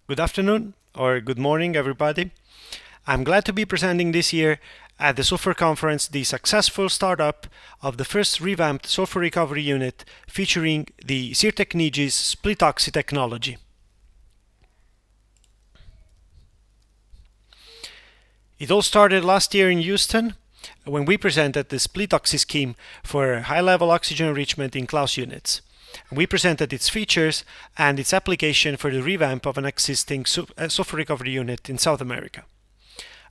Good afternoon or good morning, everybody. I'm glad to be presenting this year at the Sulphur Conference the successful startup of the first revamped Sulphur Recovery Unit featuring the Siirtec Nigi SplitOxy technology. It all started last year in Houston when we presented the SplitOxy scheme for high-level oxygen enrichment in CLAUS units. We presented its features and its application for the revamp of an existing Sulphur Recovery Unit in South America.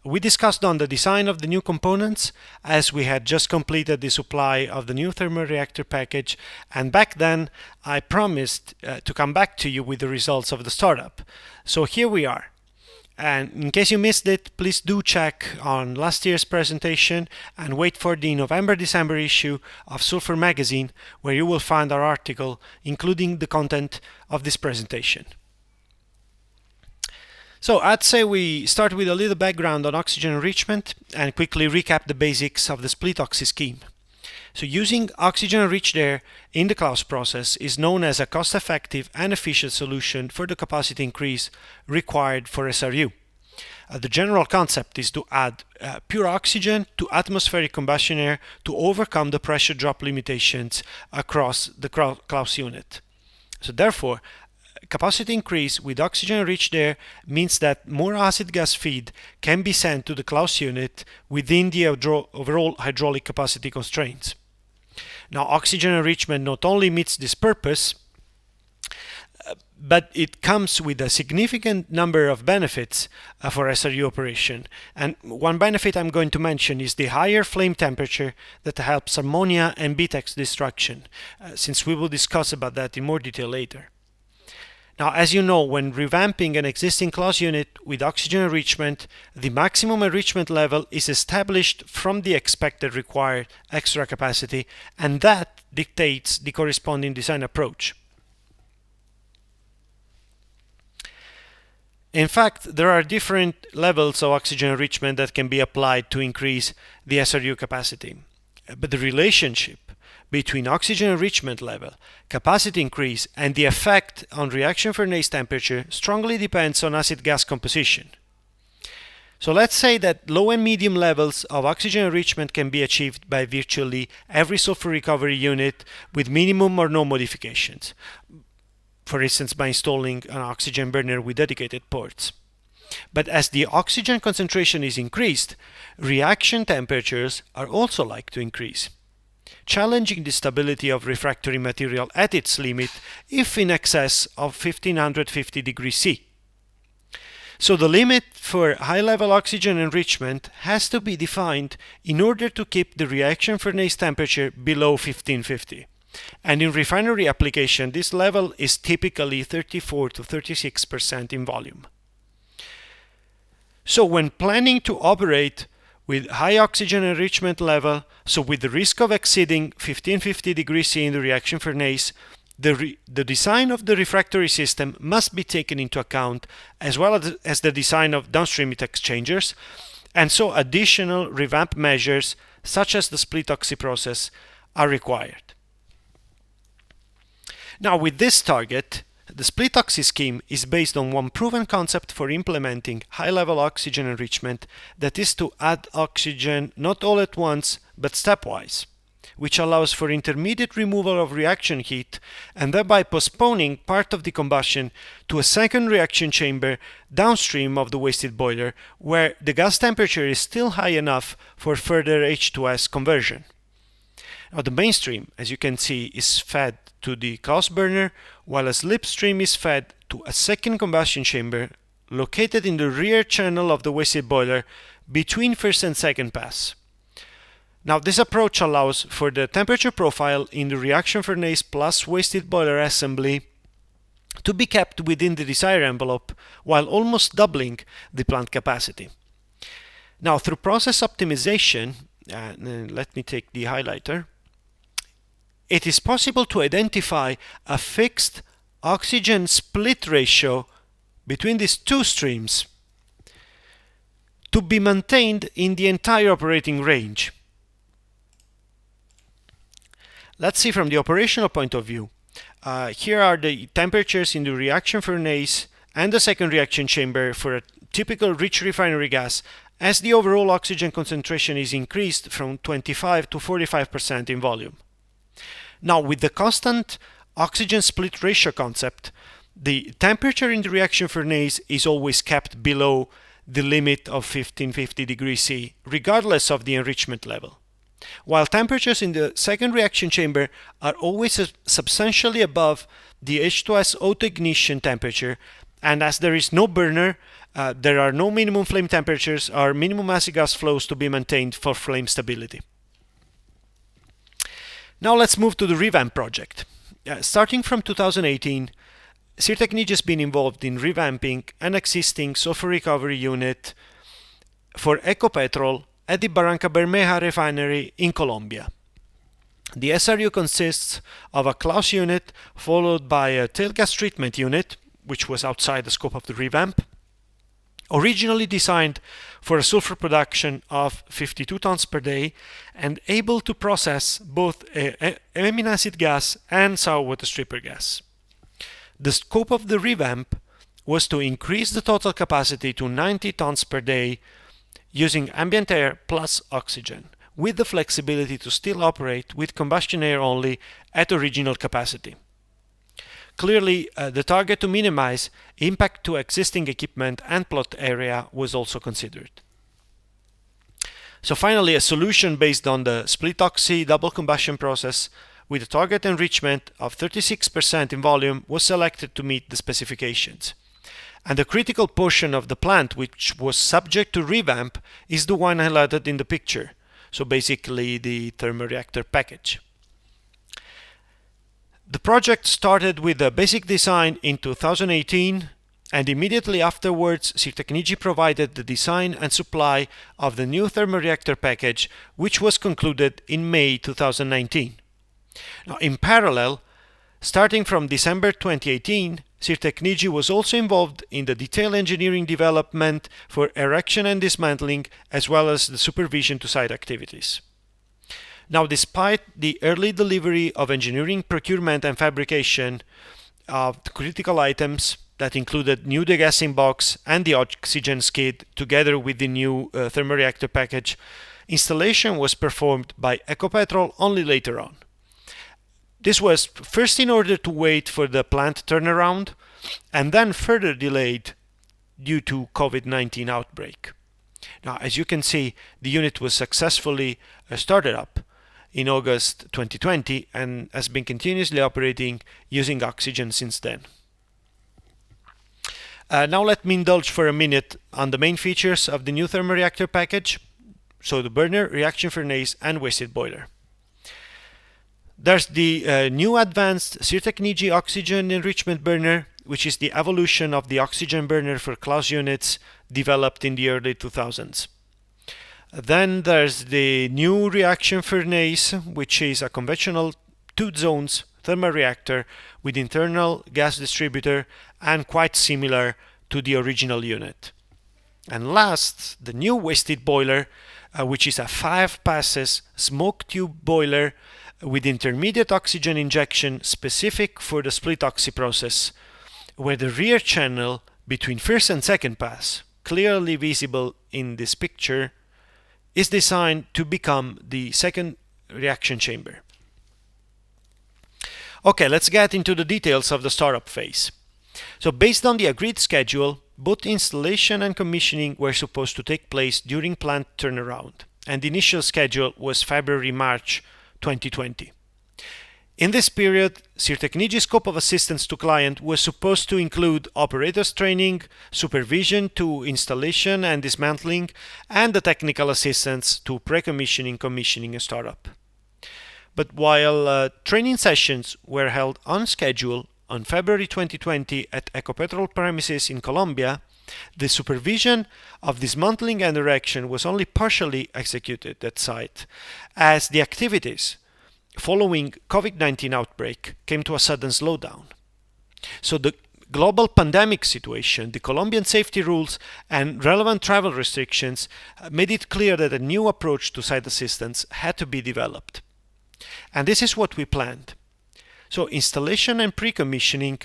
We discussed on the design of the new components as we had just completed the supply of the new thermal reactor package, and back then I promised to come back to you with the results of the startup. So here we are. And in case you missed it, please do check on last year's presentation and wait for the November-December issue of Sulphur magazine, where you will find our article including the content of this presentation. So I'd say we start with a little background on oxygen enrichment and quickly recap the basics of the SplitOxy scheme. So using oxygen-enriched air in the CLAUS process is known as a cost-effective and efficient solution for the capacity increase required for SRU. The general concept is to add pure oxygen to atmospheric combustion air to overcome the pressure drop limitations across the CLAUS unit. So therefore, capacity increase with oxygen-enriched air means that more acid gas feed can be sent to the CLAUS unit within the overall hydraulic capacity constraints. Now, oxygen enrichment not only meets this purpose, but it comes with a significant number of benefits for SRU operation. And one benefit I'm going to mention is the higher flame temperature that helps ammonia and BTEX destruction, since we will discuss about that in more detail later. Now, as you know, when revamping an existing CLAUS unit with oxygen enrichment, the maximum enrichment level is established from the expected required extra capacity, and that dictates the corresponding design approach. In fact, there are different levels of oxygen enrichment that can be applied to increase the SRU capacity. But the relationship between oxygen enrichment level, capacity increase, and the effect on reaction furnace temperature strongly depends on acid gas composition. So let's say that low and medium levels of oxygen enrichment can be achieved by virtually every sulfur recovery unit with minimum or no modifications. For instance, by installing an oxygen burner with dedicated ports. But as the oxygen concentration is increased, reaction temperatures are also like to increase, challenging the stability of refractory material at its limit if in excess of 1550 degrees C. So the limit for high-level oxygen enrichment has to be defined in order to keep the reaction furnace temperature below 1550. And in refinery application, this level is typically 34 to 36% in volume. So when planning to operate with high oxygen enrichment level, so with the risk of exceeding 1550 degrees C in the reaction furnace, the design of the refractory system must be taken into account, as well as the design of downstream heat exchangers, and so additional revamp measures, such as the SplitOxy process, are required. Now, with this target, the SplitOxy scheme is based on one proven concept for implementing high-level oxygen enrichment, that is to add oxygen not all at once, but stepwise, which allows for intermediate removal of reaction heat and thereby postponing part of the combustion to a second reaction chamber downstream of the wasted boiler, where the gas temperature is still high enough for further H2S conversion. Now, the mainstream, as you can see, is fed to the CLAUS burner, while a slipstream is fed to a second combustion chamber located in the rear channel of the wasted boiler between first and second pass. Now, this approach allows for the temperature profile in the reaction furnace plus wasted boiler assembly to be kept within the desired envelope while almost doubling the plant capacity. Now, through process optimization, let me take the highlighter, it is possible to identify a fixed oxygen split ratio between these two streams to be maintained in the entire operating range. Let's see from the operational point of view. Here are the temperatures in the reaction furnace and the second reaction chamber for a typical rich refinery gas, as the overall oxygen concentration is increased from 25 to 45% in volume. Now, with the constant oxygen split ratio concept, the temperature in the reaction furnace is always kept below the limit of 1550 degrees C, regardless of the enrichment level. While temperatures in the second reaction chamber are always substantially above the H2S autoignition temperature, and as there is no burner, there are no minimum flame temperatures or minimum acid gas flows to be maintained for flame stability. Now let's move to the revamp project. Starting from 2018, Siirtec Nigi has been involved in revamping an existing sulfur recovery unit for Ecopetrol at the Barranca Bermeja refinery in Colombia. The SRU consists of a CLAUS unit followed by a tail gas treatment unit, which was outside the scope of the revamp, originally designed for a sulfur production of 52 tons per day and able to process both amine acid gas and sour water stripper gas. The scope of the revamp was to increase the total capacity to 90 tons per day using ambient air plus oxygen, with the flexibility to still operate with combustion air only at original capacity. Clearly, the target to minimize impact to existing equipment and plot area was also considered. So finally, a solution based on the SplitOxy double combustion process with a target enrichment of 36% in volume was selected to meet the specifications. And the critical portion of the plant which was subject to revamp is the one highlighted in the picture, so basically the thermoreactor package. The project started with a basic design in 2018, and immediately afterwards Siirtec Nigi provided the design and supply of the new thermoreactor package, which was concluded in May 2019. Now, in parallel, starting from December 2018, Siirtec Nigi was also involved in the detailed engineering development for erection and dismantling, as well as the supervision to site activities. Now, despite the early delivery of engineering, procurement and fabrication of the critical items that included new degassing box and the oxygen skid together with the new thermoreactor package, installation was performed by Ecopetrol only later on. This was first in order to wait for the plant turnaround and then further delayed due to COVID-19 outbreak. Now, as you can see, the unit was successfully started up in August 2020 and has been continuously operating using oxygen since then. Now let me indulge for a minute on the main features of the new thermoreactor package, so the burner, reaction furnace and wasted boiler. There's the new advanced Siirtec Nigi oxygen enrichment burner, which is the evolution of the oxygen burner for CLAUS units developed in the early 2000s. Then there's the new reaction furnace, which is a conventional 2 zones thermoreactor with internal gas distributor and quite similar to the original unit. And last, the new wasted boiler, which is a 5 passes smoke tube boiler with intermediate oxygen injection specific for the SplitOxy process, where the rear channel between first and second pass, clearly visible in this picture, is designed to become the second reaction chamber. Okay, let's get into the details of the startup phase. So based on the agreed schedule, both installation and commissioning were supposed to take place during plant turnaround, and the initial schedule was February-March 2020. In this period, Siirtec Nigi's scope of assistance to client was supposed to include operators training, supervision to installation and dismantling, and the technical assistance to pre-commissioning, commissioning and startup. But while training sessions were held on schedule on February 2020 at Ecopetrol premises in Colombia, the supervision of dismantling and erection was only partially executed at site, as the activities following COVID-19 outbreak came to a sudden slowdown. So the global pandemic situation, the Colombian safety rules and relevant travel restrictions made it clear that a new approach to site assistance had to be developed. And this is what we planned. So installation and pre-commissioning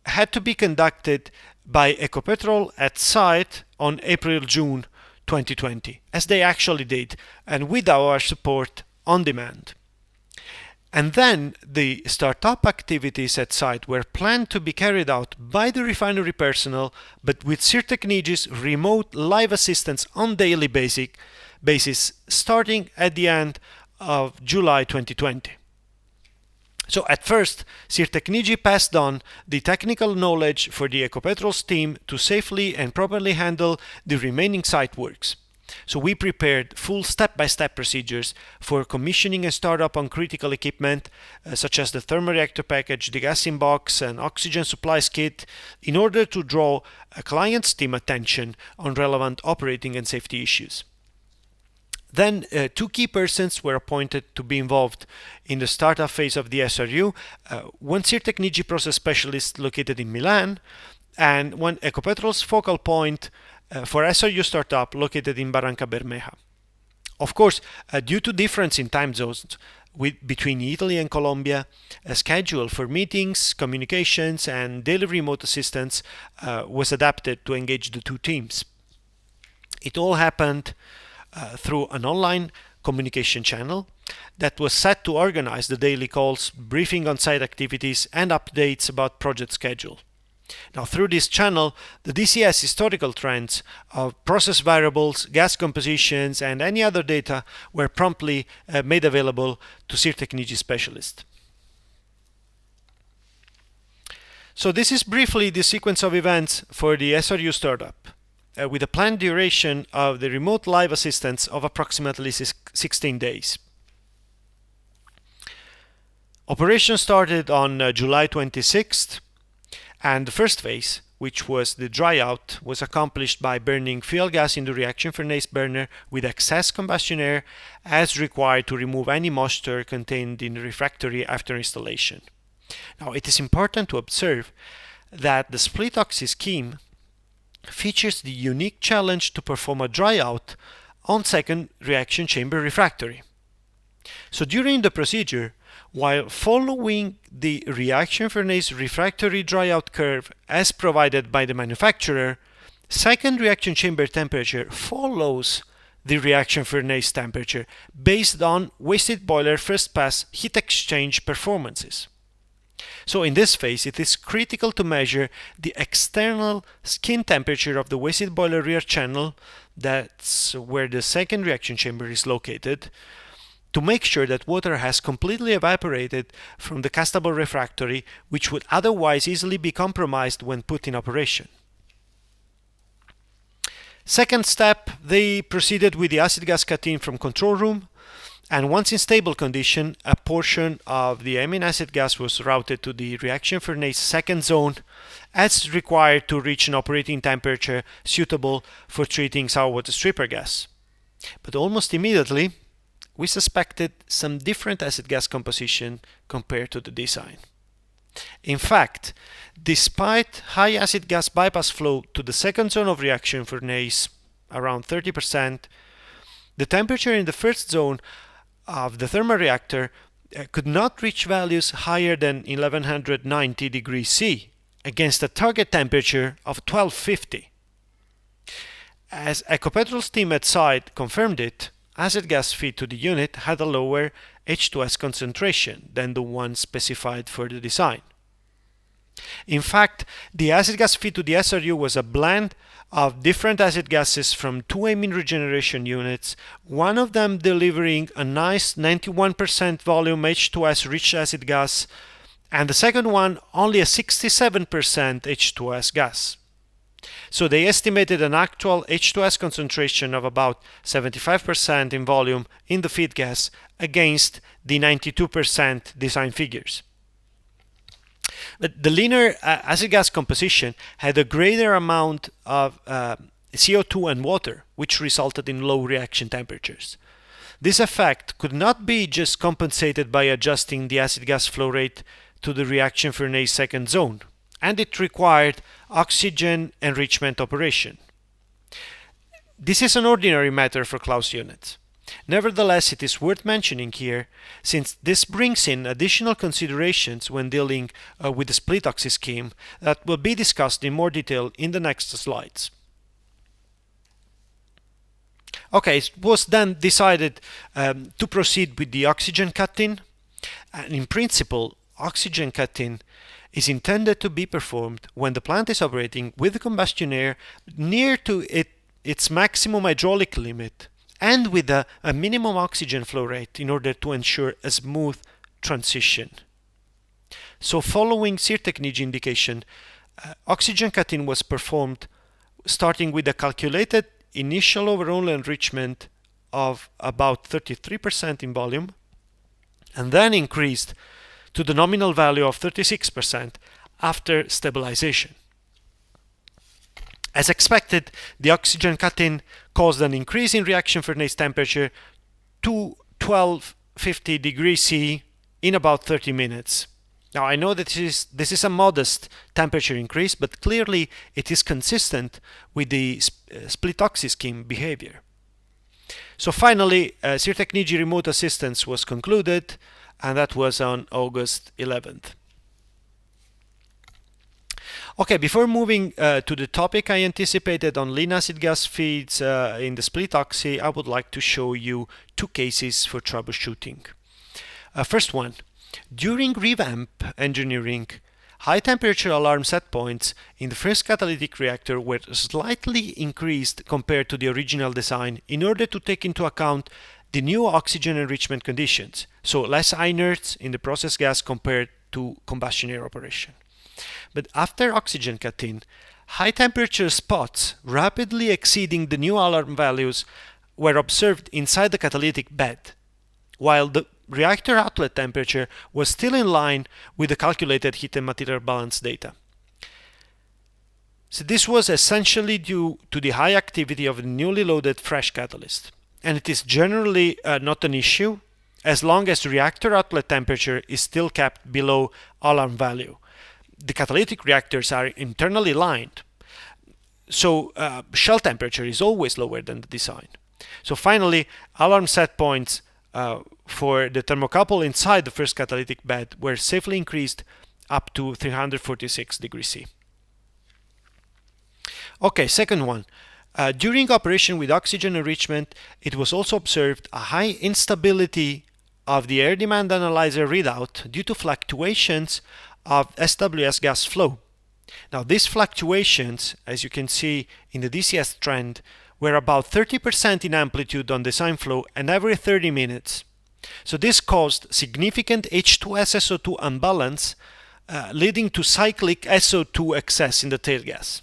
had to be conducted by Ecopetrol at site on April-June 2020, as they actually did, and with our support on demand. And then the startup activities at site were planned to be carried out by the refinery personnel, but with Siirtec Nigi's remote live assistance on daily basis starting at the end of July 2020. So at first, Siirtec Nigi passed on the technical knowledge for the Ecopetrol's team to safely and properly handle the remaining site works. So we prepared full step-by-step procedures for commissioning and startup on critical equipment, such as the thermoreactor package, the gas in box, and oxygen supplies kit, in order to draw a client's team attention on relevant operating and safety issues. Then two key persons were appointed to be involved in the startup phase of the SRU, one Siirtec Nigi process specialist located in Milan, and one Ecopetrol's focal point for SRU startup located in Barranca Bermeja. Of course, due to difference in time zones between Italy and Colombia, a schedule for meetings, communications, and daily remote assistance was adapted to engage the two teams. It all happened through an online communication channel that was set to organize the daily calls, briefing on site activities, and updates about project schedule. Now, through this channel, the DCS historical trends of process variables, gas compositions, and any other data were promptly made available to Siirtec Nigi specialists. So this is briefly the sequence of events for the SRU startup, with a planned duration of the remote live assistance of approximately 16 days. Operation started on July 26th, and the first phase, which was the dry out, was accomplished by burning fuel gas in the reaction furnace burner with excess combustion air as required to remove any moisture contained in the refractory after installation. Now, it is important to observe that the SplitOxy scheme features the unique challenge to perform a dry out on second reaction chamber refractory. So during the procedure, while following the reaction furnace refractory dry out curve as provided by the manufacturer, second reaction chamber temperature follows the reaction furnace temperature based on wasted boiler first pass heat exchange performances. So in this phase, it is critical to measure the external skin temperature of the wasted boiler rear channel, that's where the second reaction chamber is located, to make sure that water has completely evaporated from the castable refractory, which would otherwise easily be compromised when put in operation. Second step, they proceeded with the acid gas cut-in from control room, and once in stable condition, a portion of the amine acid gas was routed to the reaction furnace second zone as required to reach an operating temperature suitable for treating sour water stripper gas. But almost immediately, we suspected some different acid gas composition compared to the design. In fact, despite high acid gas bypass flow to the second zone of reaction furnace, around 30%, the temperature in the first zone of the thermoreactor could not reach values higher than 1190 degrees C against a target temperature of 1250. As Ecopetrol's team at site confirmed it, acid gas feed to the unit had a lower H2S concentration than the one specified for the design. In fact, the acid gas feed to the SRU was a blend of different acid gases from two amine regeneration units, one of them delivering a nice 91% volume H2S rich acid gas, and the second one only a 67% H2S gas. So they estimated an actual H2S concentration of about 75% in volume in the feed gas against the 92% design figures. But the leaner acid gas composition had a greater amount of CO2 and water, which resulted in low reaction temperatures. This effect could not be just compensated by adjusting the acid gas flow rate to the reaction furnace second zone, and it required oxygen enrichment operation. This is an ordinary matter for CLAUS units. Nevertheless, it is worth mentioning here, since this brings in additional considerations when dealing with the SplitOxy scheme that will be discussed in more detail in the next slides. Okay, it was then decided to proceed with the oxygen cut-in, and in principle, oxygen cut-in is intended to be performed when the plant is operating with the combustion air near to its maximum hydraulic limit and with a minimum oxygen flow rate in order to ensure a smooth transition. So following Siirtec Nigi indication, oxygen cut-in was performed starting with a calculated initial overall enrichment of about 33% in volume, and then increased to the nominal value of 36% after stabilization. As expected, the oxygen cut-in caused an increase in reaction furnace temperature to 1250 degrees C in about 30 minutes. Now I know that this is a modest temperature increase, but clearly it is consistent with the SplitOxy scheme behavior. So finally, Siirtec Nigi remote assistance was concluded, and that was on August 11th. Okay, before moving to the topic I anticipated on lean acid gas feeds in the SplitOxy, I would like to show you two cases for troubleshooting. First one, during revamp engineering, high temperature alarm set points in the first catalytic reactor were slightly increased compared to the original design in order to take into account the new oxygen enrichment conditions, so less inerts in the process gas compared to combustion air operation. But after oxygen cut-in, high temperature spots rapidly exceeding the new alarm values were observed inside the catalytic bed, while the reactor outlet temperature was still in line with the calculated heat and material balance data. So this was essentially due to the high activity of the newly loaded fresh catalyst, and it is generally not an issue as long as reactor outlet temperature is still kept below alarm value. The catalytic reactors are internally lined, so shell temperature is always lower than the design. So finally, alarm set points for the thermocouple inside the first catalytic bed were safely increased up to 346 degrees C. Okay, second one. During operation with oxygen enrichment, it was also observed a high instability of the air demand analyzer readout due to fluctuations of SWS gas flow. Now these fluctuations, as you can see in the DCS trend, were about 30% in amplitude on design flow and every 30 minutes. So this caused significant H2S-SO2 imbalance, leading to cyclic SO2 excess in the tail gas.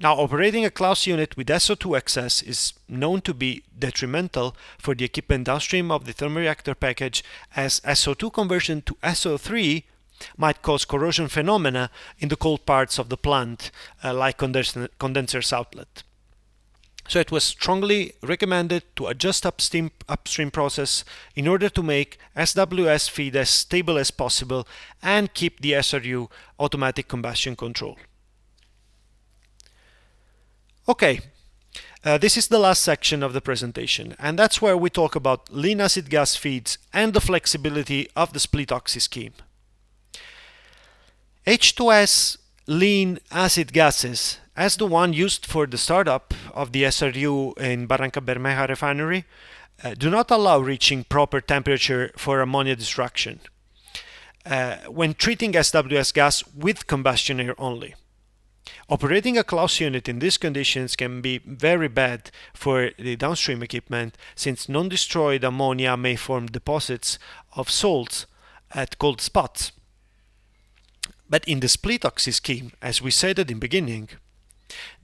Now, operating a CLAUS unit with SO2 excess is known to be detrimental for the equipment downstream of the thermoreactor package, as SO2 conversion to SO3 might cause corrosion phenomena in the cold parts of the plant, like condenser's outlet. So it was strongly recommended to adjust upstream process in order to make SWS feed as stable as possible and keep the SRU automatic combustion control. Okay, this is the last section of the presentation, and that's where we talk about lean acid gas feeds and the flexibility of the SplitOxy scheme. H2S lean acid gases, as the one used for the startup of the SRU in Barranca Bermeja refinery, do not allow reaching proper temperature for ammonia destruction when treating SWS gas with combustion air only. Operating a CLAUS unit in these conditions can be very bad for the downstream equipment, since non-destroyed ammonia may form deposits of salts at cold spots. But in the SplitOxy scheme, as we said at the beginning,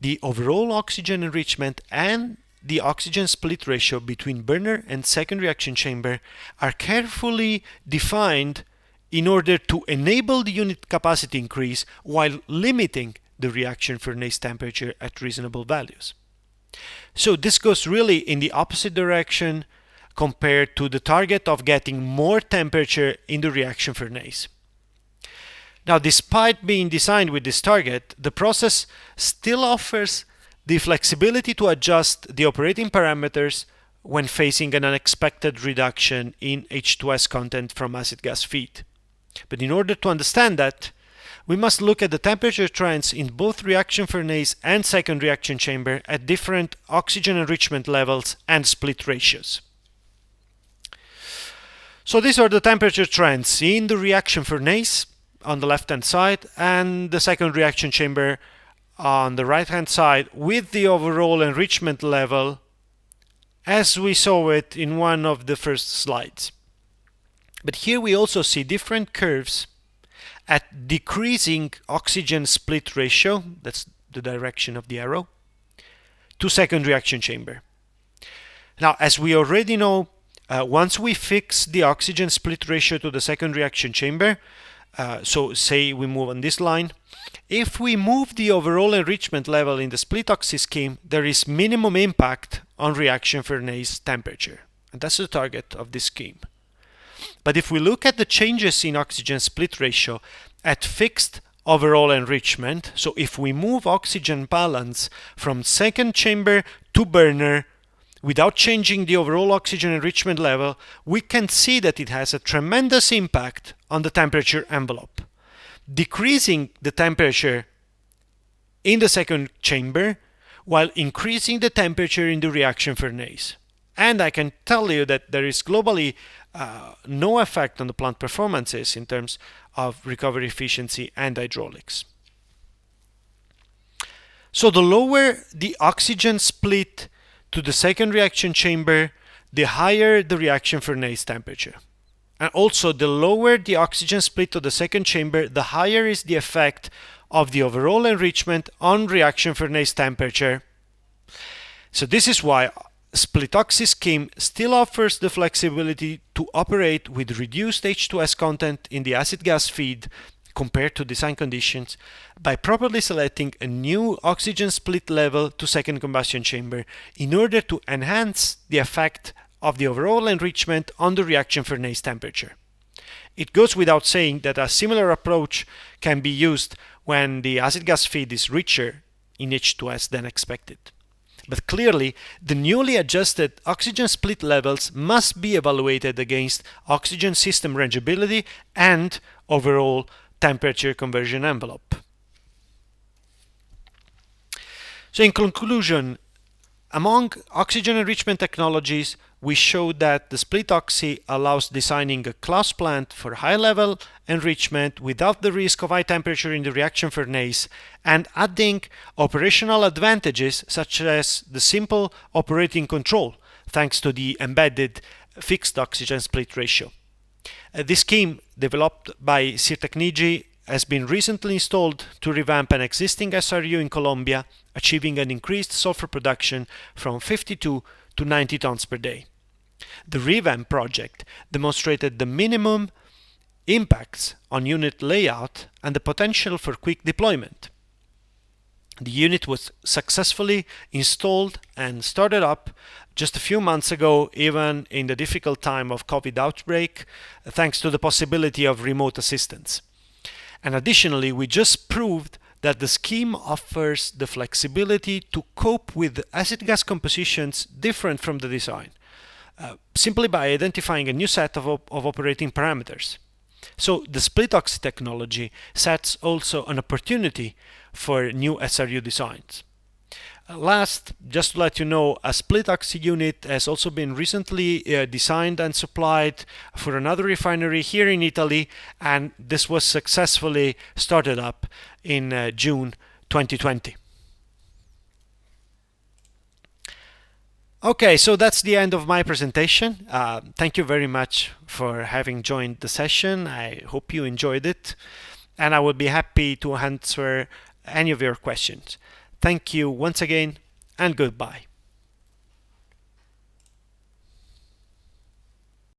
the overall oxygen enrichment and the oxygen split ratio between burner and second reaction chamber are carefully defined in order to enable the unit capacity increase while limiting the reaction furnace temperature at reasonable values. So this goes really in the opposite direction compared to the target of getting more temperature in the reaction furnace. Now, despite being designed with this target, the process still offers the flexibility to adjust the operating parameters when facing an unexpected reduction in H2S content from acid gas feed. But in order to understand that, we must look at the temperature trends in both reaction furnace and second reaction chamber at different oxygen enrichment levels and split ratios. So these are the temperature trends in the reaction furnace on the left-hand side and the second reaction chamber on the right-hand side, with the overall enrichment level as we saw it in one of the first slides. But here we also see different curves at decreasing oxygen split ratio, that's the direction of the arrow, to second reaction chamber. Now, as we already know, once we fix the oxygen split ratio to the second reaction chamber, so say we move on this line, if we move the overall enrichment level in the SplitOxy scheme, there is minimum impact on reaction furnace temperature. And that's the target of this scheme. But if we look at the changes in oxygen split ratio at fixed overall enrichment, so if we move oxygen balance from second chamber to burner without changing the overall oxygen enrichment level, we can see that it has a tremendous impact on the temperature envelope, decreasing the temperature in the second chamber while increasing the temperature in the reaction furnace. And I can tell you that there is globally no effect on the plant performances in terms of recovery efficiency and hydraulics. So the lower the oxygen split to the second reaction chamber, the higher the reaction furnace temperature. And also, the lower the oxygen split to the second chamber, the higher is the effect of the overall enrichment on reaction furnace temperature. So this is why SplitOxy scheme still offers the flexibility to operate with reduced H2S content in the acid gas feed compared to design conditions by properly selecting a new oxygen split level to second combustion chamber in order to enhance the effect of the overall enrichment on the reaction furnace temperature. It goes without saying that a similar approach can be used when the acid gas feed is richer in H2S than expected. But clearly, the newly adjusted oxygen split levels must be evaluated against oxygen system rangeability and overall temperature conversion envelope. So in conclusion, among oxygen enrichment technologies, we showed that the SplitOxy allows designing a CLAUS plant for high-level enrichment without the risk of high temperature in the reaction furnace and adding operational advantages such as the simple operating control thanks to the embedded fixed oxygen split ratio. This scheme, developed by Siirtec Nigi, has been recently installed to revamp an existing SRU in Colombia, achieving an increased sulfur production from 52 to 90 tons per day. The revamp project demonstrated the minimum impacts on unit layout and the potential for quick deployment. The unit was successfully installed and started up just a few months ago, even in the difficult time of COVID outbreak, thanks to the possibility of remote assistance. And additionally, we just proved that the scheme offers the flexibility to cope with acid gas compositions different from the design, simply by identifying a new set of operating parameters. So the SplitOxy technology sets also an opportunity for new SRU designs. Last, just to let you know, a SplitOxy unit has also been recently designed and supplied for another refinery here in Italy, and this was successfully started up in June 2020. Okay, so that's the end of my presentation. Thank you very much for having joined the session. I hope you enjoyed it, and I would be happy to answer any of your questions. Thank you once again, and goodbye.